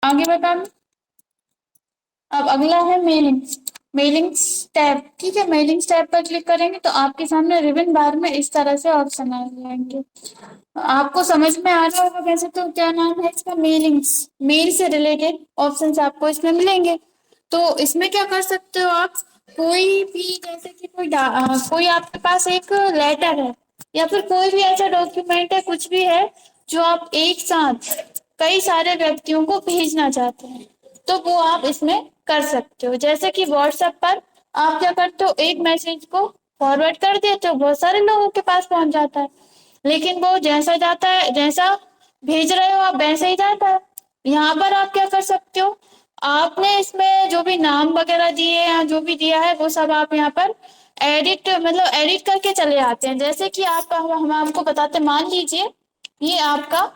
आगे बता। अब अगला है मेलिंग। Mailing tab. ठीक है, मेलिंग टैब पर क्लिक करेंगे तो आपके सामने रिबन बार में इस तरह से ऑप्शन आ जाएंगे। आपको समझ में आ रहा होगा वैसे तो क्या नाम है इसका, मेलिंग्स। मेल से रिलेटेड ऑप्शंस आपको इसमें मिलेंगे। तो इसमें क्या कर सकते हो आप, कोई भी जैसे कि कोई आपके पास एक लेटर है या फिर कोई भी ऐसा डॉक्यूमेंट है, कुछ भी है जो आप एक साथ कई सारे व्यक्तियों को भेजना चाहते हैं, तो वो आप इसमें कर सकते हो। जैसे कि व्हाट्सएप पर आप क्या करते हो, एक मैसेज को फॉरवर्ड कर देते हो, बहुत सारे लोगों के पास पहुंच जाता है, लेकिन वो जैसा जाता है, जैसा भेज रहे हो आप वैसे ही जाता है। यहाँ पर आप क्या कर सकते हो, आपने इसमें जो भी नाम वगैरह दिए या जो भी दिया है वो सब आप यहाँ पर एडिट मतलब एडिट करके चले आते हैं। जैसे कि आप हम आपको बताते हैं, मान लीजिए ये आपका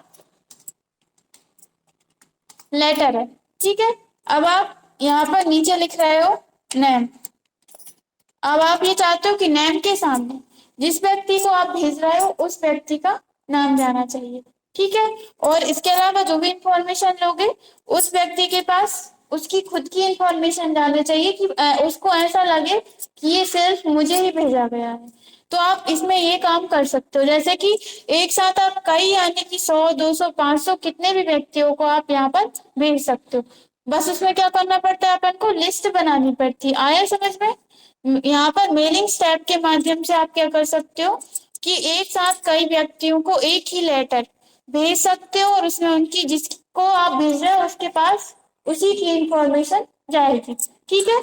लेटर है। ठीक है, अब आप यहाँ पर नीचे लिख रहे हो नेम। अब आप ये चाहते हो कि नेम के सामने जिस व्यक्ति को आप भेज रहे हो उस व्यक्ति का नाम जाना चाहिए। ठीक है, और इसके अलावा जो भी इंफॉर्मेशन लोगे उस व्यक्ति के पास उसकी खुद की इंफॉर्मेशन जानी चाहिए कि उसको ऐसा लगे कि ये सिर्फ मुझे ही भेजा गया है। तो आप इसमें ये काम कर सकते हो, जैसे कि एक साथ आप कई यानी कि 100 200 500 कितने भी व्यक्तियों को आप यहाँ पर भेज सकते हो। बस उसमें क्या करना पड़ता है, अपन को लिस्ट बनानी पड़ती है। आया समझ में? यहाँ पर मेलिंग स्टेप के माध्यम से आप क्या कर सकते हो कि एक साथ कई व्यक्तियों को एक ही लेटर भेज सकते हो, और उसमें उनकी जिसको आप भेज रहे हो उसके पास उसी की इंफॉर्मेशन जाएगी। ठीक है,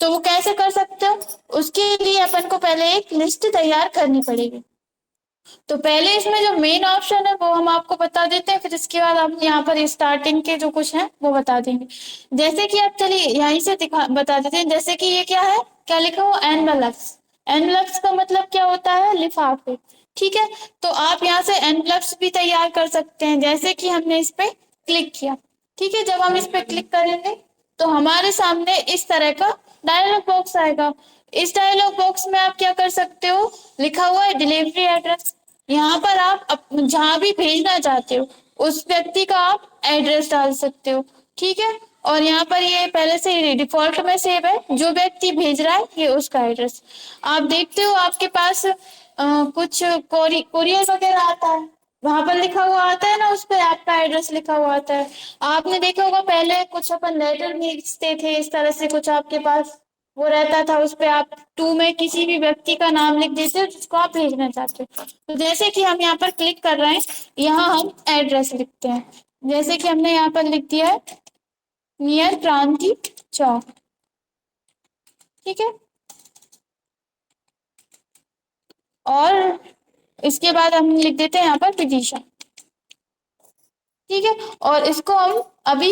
तो वो कैसे कर सकते हो, उसके लिए अपन को पहले एक लिस्ट तैयार करनी पड़ेगी। तो पहले इसमें जो मेन ऑप्शन है वो हम आपको बता देते हैं, फिर इसके बाद हम यहाँ पर स्टार्टिंग के जो कुछ है वो बता देंगे। जैसे कि आप चलिए यहीं से दिखा बता देते हैं। जैसे कि ये क्या है, क्या लिखा हुआ, एनवलप्स। एनवलप्स का मतलब क्या होता है, लिफाफे। ठीक है, तो आप यहाँ से एनवलप्स भी तैयार कर सकते हैं। जैसे कि हमने इस पे क्लिक किया, ठीक है, जब हम इस पे क्लिक करेंगे तो हमारे सामने इस तरह का डायलॉग बॉक्स आएगा। इस डायलॉग बॉक्स में आप क्या कर सकते हो, लिखा हुआ है डिलीवरी एड्रेस। यहाँ पर आप जहाँ भी भेजना चाहते हो उस व्यक्ति का आप एड्रेस डाल सकते हो। ठीक है, और यहाँ पर ये पहले से डिफॉल्ट में सेव है, जो व्यक्ति भेज रहा है ये उसका एड्रेस। आप देखते हो आपके पास कुछ कोरियर वगैरह आता है, वहां पर लिखा हुआ आता है ना, उस पर आपका एड्रेस लिखा हुआ आता है। आपने देखा होगा पहले कुछ अपन लेटर भेजते थे इस तरह से, कुछ आपके पास वो रहता था, उस पे आप टू में किसी भी व्यक्ति का नाम लिख देते हो जिसको आप भेजना चाहते हो। तो जैसे कि हम यहाँ पर क्लिक कर रहे हैं, यहाँ हम एड्रेस लिखते हैं। जैसे कि हमने यहाँ पर लिख दिया है नियर क्रांति चौक। ठीक है, और इसके बाद हम लिख देते हैं यहाँ पर विदिशा। ठीक है, और इसको हम अभी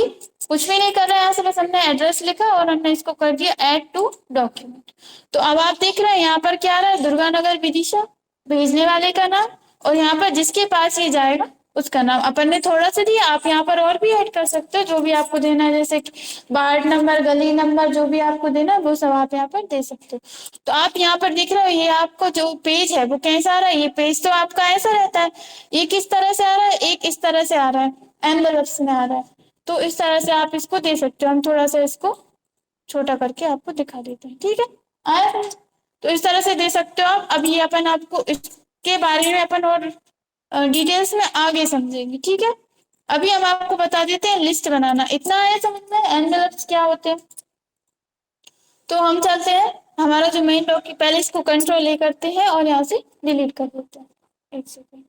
कुछ भी नहीं कर रहे हैं, यहाँ से बस हमने एड्रेस लिखा और हमने इसको कर दिया ऐड टू डॉक्यूमेंट। तो अब आप देख रहे हैं यहाँ पर क्या आ रहा है, दुर्गा नगर विदिशा, भेजने वाले का नाम, और यहाँ पर जिसके पास ये जाएगा उसका नाम। अपन ने थोड़ा सा दिया, आप यहाँ पर और भी ऐड कर सकते हो जो भी आपको देना है, जैसे कि वार्ड नंबर, गली नंबर, जो भी आपको देना है वो सब आप यहाँ पर दे सकते हो। तो आप यहाँ पर देख रहे हो ये आपको जो पेज है वो कैसा आ रहा है, ये पेज तो आपका ऐसा रहता है, ये किस तरह से आ रहा है, एक इस तरह से आ रहा है, एनवलप्स में आ रहा है। तो इस तरह से आप इसको दे सकते हो। हम थोड़ा सा इसको छोटा करके आपको दिखा देते हैं। ठीक है, आया समझ? तो इस तरह से दे सकते हो आप। अब ये अपन आपको इसके बारे में अपन और डिटेल्स में आगे समझेंगे। ठीक है, अभी हम आपको बता देते हैं लिस्ट बनाना। इतना आया समझ में एनवलप्स क्या होते हैं? तो हम चलते हैं हमारा जो मेन डॉक्यूमेंट, पहले इसको कंट्रोल ए करते हैं और यहाँ से डिलीट कर देते हैं। एक सेकेंड,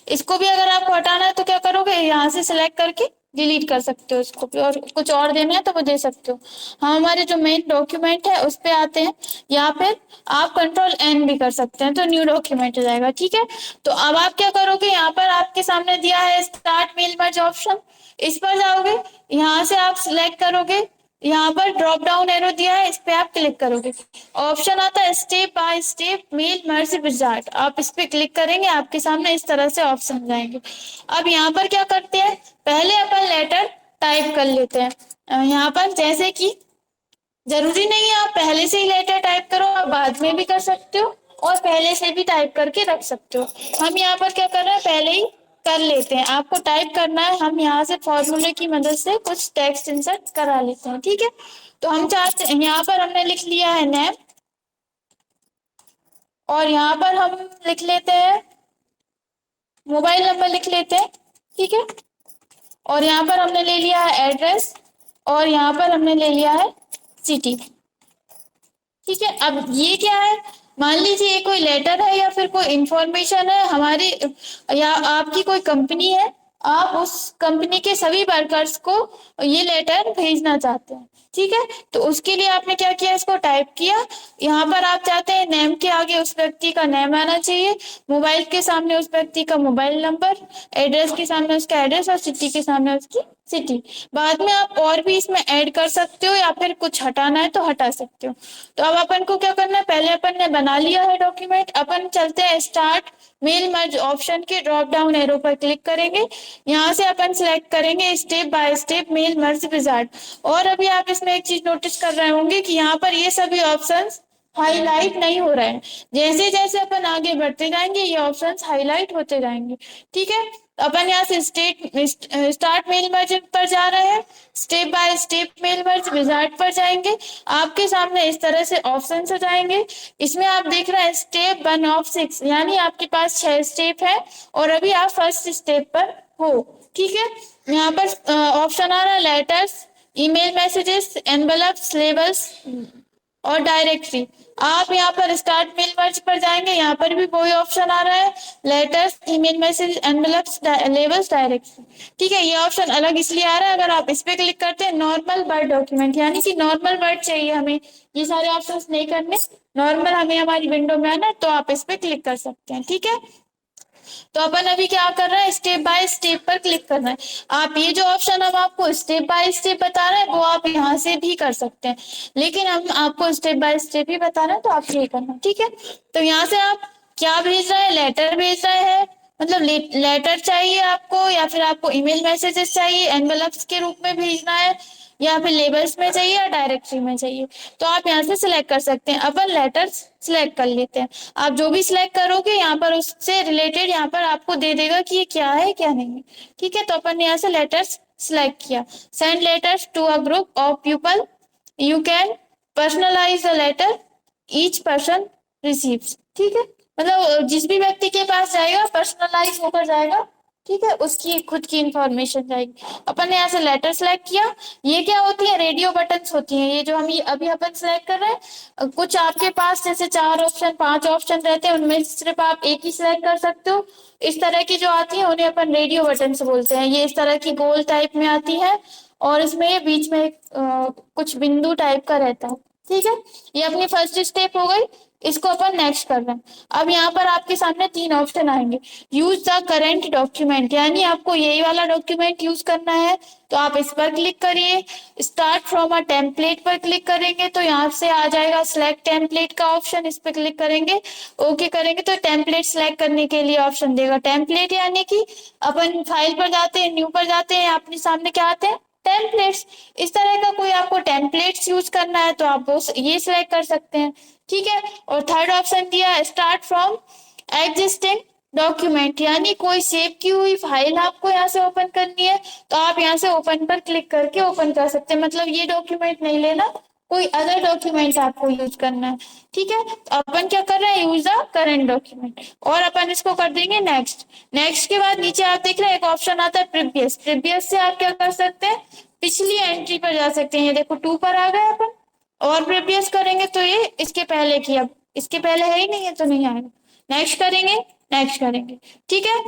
इसको भी अगर आपको हटाना है तो क्या करोगे, यहाँ से सिलेक्ट करके डिलीट कर सकते हो इसको भी, और कुछ और देना है तो वो दे सकते हो। हम हमारे जो मेन डॉक्यूमेंट है उस पे आते हैं, या फिर आप कंट्रोल एन भी कर सकते हैं तो न्यू डॉक्यूमेंट हो जाएगा। ठीक है, तो अब आप क्या करोगे, यहाँ पर आपके सामने दिया है स्टार्ट मेल मर्ज ऑप्शन, इस पर जाओगे, यहाँ से आप सिलेक्ट करोगे, यहाँ पर ड्रॉप डाउन एरो दिया है, इस पे आप क्लिक करोगे, ऑप्शन आता है step by step mail merge wizard, आप इस पे क्लिक करेंगे, आपके सामने इस तरह से ऑप्शन जाएंगे। अब यहाँ पर क्या करते हैं, पहले अपन लेटर टाइप कर लेते हैं। यहाँ पर जैसे कि जरूरी नहीं है आप पहले से ही लेटर टाइप करो, आप बाद में भी कर सकते हो, और पहले से भी टाइप करके रख सकते हो। हम यहाँ पर क्या कर रहे हैं, पहले ही कर लेते हैं। आपको टाइप करना है, हम यहाँ से फॉर्मूले की मदद से कुछ टेक्स्ट इंसर्ट करा लेते हैं, ठीक है। तो हम चाहते हैं, यहाँ पर हमने लिख लिया है नेम, और यहाँ पर हम लिख लेते हैं मोबाइल नंबर, लिख लेते हैं, ठीक है। और यहाँ पर हमने ले लिया है एड्रेस, और यहाँ पर हमने ले लिया है सिटी, ठीक है। अब ये क्या है, मान लीजिए ये कोई लेटर है या फिर कोई इंफॉर्मेशन है हमारी, या आपकी कोई कंपनी है, आप उस कंपनी के सभी वर्कर्स को ये लेटर भेजना चाहते हैं, ठीक है। तो उसके लिए आपने क्या किया, इसको टाइप किया। यहाँ पर आप चाहते हैं नेम के आगे उस व्यक्ति का नेम आना चाहिए, मोबाइल के सामने उस व्यक्ति का मोबाइल नंबर, एड्रेस के सामने उसका एड्रेस, और सिटी के सामने उसकी सिटी। बाद में आप और भी इसमें ऐड कर सकते हो, या फिर कुछ हटाना है तो हटा सकते हो। तो अब अपन को क्या करना है, पहले अपन ने बना लिया है डॉक्यूमेंट, अपन चलते हैं स्टार्ट मेल मर्ज ऑप्शन के ड्रॉप डाउन एरो पर क्लिक करेंगे। यहाँ से अपन सिलेक्ट करेंगे step by step mail merge wizard. और अभी आप इसमें एक चीज नोटिस कर रहे होंगे कि यहाँ पर ये सभी ऑप्शंस हाईलाइट नहीं हो रहे हैं। जैसे जैसे अपन आगे बढ़ते जाएंगे ये ऑप्शंस हाईलाइट होते जाएंगे, ठीक है। अपन यहाँ से स्टार्ट मेल मर्ज पर जा रहे हैं, step by step mail merge wizard पर जाएंगे। आपके सामने इस तरह से ऑप्शन आ जाएंगे। इसमें आप देख रहे हैं स्टेप 1 ऑफ 6, यानी आपके पास 6 स्टेप है, और अभी आप फर्स्ट स्टेप पर हो, ठीक है। यहाँ पर ऑप्शन आ रहा है letters, email messages, envelopes, labels और डायरेक्टरी। आप यहाँ पर स्टार्ट मेल मर्ज पर जाएंगे, यहाँ पर भी वही ऑप्शन आ रहा है, letters, email message, envelopes, labels, directory, ठीक है। ये ऑप्शन अलग इसलिए आ रहा है, अगर आप इस पे क्लिक करते हैं नॉर्मल वर्ड डॉक्यूमेंट, यानी कि नॉर्मल वर्ड चाहिए हमें, ये सारे ऑप्शन नहीं करने, नॉर्मल हमें हमारी विंडो में आना है, तो आप इस पे क्लिक कर सकते हैं, ठीक है। तो अपन अभी क्या कर रहे हैं, स्टेप बाय स्टेप पर क्लिक करना है। आप ये जो ऑप्शन हम आपको स्टेप बाय स्टेप बता रहे हैं वो आप यहाँ से भी कर सकते हैं, लेकिन हम आपको स्टेप बाय स्टेप ही बता रहे हैं, तो आप ये करना, ठीक है। तो यहाँ से आप क्या भेज रहे हैं, लेटर भेज रहे हैं, मतलब लेटर चाहिए आपको, या फिर आपको ईमेल मैसेजेस चाहिए एनवेलप्स के रूप में भेजना है, या फिर लेबल्स में चाहिए, या डायरेक्टरी में चाहिए, तो आप यहाँ से सिलेक्ट कर सकते हैं। अपन लेटर्स सिलेक्ट कर लेते हैं। आप जो भी सिलेक्ट करोगे यहाँ पर उससे रिलेटेड यहाँ पर आपको दे देगा कि ये क्या है क्या नहीं है, ठीक है। तो अपन ने यहाँ से लेटर्स सिलेक्ट किया। Send letters to a group of people, you can personalise the letter each person receives, ठीक है। मतलब जिस भी व्यक्ति के पास जाएगा पर्सनलाइज होकर जाएगा, ठीक है, उसकी खुद की इंफॉर्मेशन जाएगी। अपन ने यहाँ से लेटर सेलेक्ट किया। ये क्या होती है, रेडियो बटन्स होती हैं, ये जो हम ये अभी अपन सेलेक्ट कर रहे हैं। कुछ आपके पास जैसे 4 ऑप्शन 5 ऑप्शन रहते हैं, उनमें सिर्फ आप एक ही सिलेक्ट कर सकते हो। इस तरह की जो आती है उन्हें अपन रेडियो बटन बोलते हैं। ये इस तरह की गोल टाइप में आती है, और इसमें बीच में कुछ बिंदु टाइप का रहता है, ठीक है। ये अपनी फर्स्ट स्टेप हो गई, इसको अपन नेक्स्ट कर रहे हैं। अब यहाँ पर आपके सामने 3 ऑप्शन आएंगे। यूज द करेंट डॉक्यूमेंट, यानी आपको यही वाला डॉक्यूमेंट यूज करना है, तो आप इस पर क्लिक करिए। स्टार्ट फ्रॉम अ टेम्पलेट पर क्लिक करेंगे तो यहाँ से आ जाएगा सिलेक्ट टेम्पलेट का ऑप्शन, इस पर क्लिक करेंगे, ओके करेंगे तो टेम्पलेट सिलेक्ट करने के लिए ऑप्शन देगा। टेम्पलेट यानी कि अपन फाइल पर जाते हैं, न्यू पर जाते हैं, अपने सामने क्या आते हैं, टेम्पलेट्स। इस तरह का कोई आपको टेम्पलेट्स यूज करना है तो आप वो ये सिलेक्ट कर सकते हैं, ठीक है। और थर्ड ऑप्शन दिया है स्टार्ट फ्रॉम एग्जिस्टिंग डॉक्यूमेंट, यानी कोई सेव की हुई फाइल आपको यहाँ से ओपन करनी है, तो आप यहाँ से ओपन पर क्लिक करके ओपन कर सकते हैं। मतलब ये डॉक्यूमेंट नहीं लेना, कोई अदर डॉक्यूमेंट आपको यूज करना है, ठीक है। तो अपन क्या कर रहे हैं, यूज द करंट डॉक्यूमेंट, और अपन इसको कर देंगे नेक्स्ट। नेक्स्ट के बाद नीचे आप देख रहे हैं एक ऑप्शन आता है प्रीवियस। प्रीवियस से आप क्या कर सकते हैं, पिछली एंट्री पर जा सकते हैं। ये देखो 2 पर आ गए अपन, और प्रीवियस करेंगे तो ये इसके पहले की, अब इसके पहले है ही नहीं है तो नहीं आएगा। नेक्स्ट करेंगे, नेक्स्ट करेंगे, ठीक है।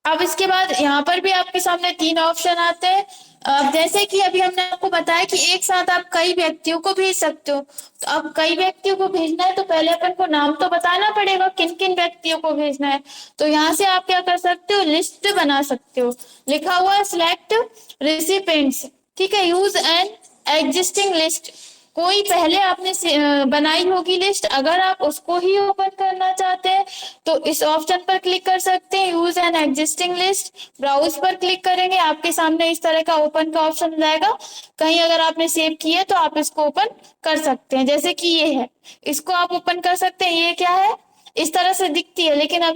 अब इसके बाद यहाँ पर भी आपके सामने 3 ऑप्शन आते हैं। अब जैसे कि अभी हमने आपको बताया कि एक साथ आप कई व्यक्तियों को भेज सकते हो, तो अब कई व्यक्तियों को भेजना है तो पहले अपन को नाम तो बताना पड़ेगा किन किन व्यक्तियों को भेजना है। तो यहाँ से आप क्या कर सकते हो, लिस्ट बना सकते हो। लिखा हुआ है सिलेक्ट रिसिपेंट्स, ठीक है, यूज एन एग्जिस्टिंग लिस्ट। कोई पहले आपने बनाई होगी लिस्ट, अगर आप उसको ही ओपन करना चाहते हैं तो इस ऑप्शन पर क्लिक कर सकते हैं, use an existing list. Browse पर क्लिक करेंगे, आपके सामने इस तरह का ओपन का ऑप्शन जाएगा। कहीं अगर आपने सेव किया तो आप इसको ओपन कर सकते हैं, जैसे कि ये है, इसको आप ओपन कर सकते हैं। ये क्या है, इस तरह से दिखती है, लेकिन अब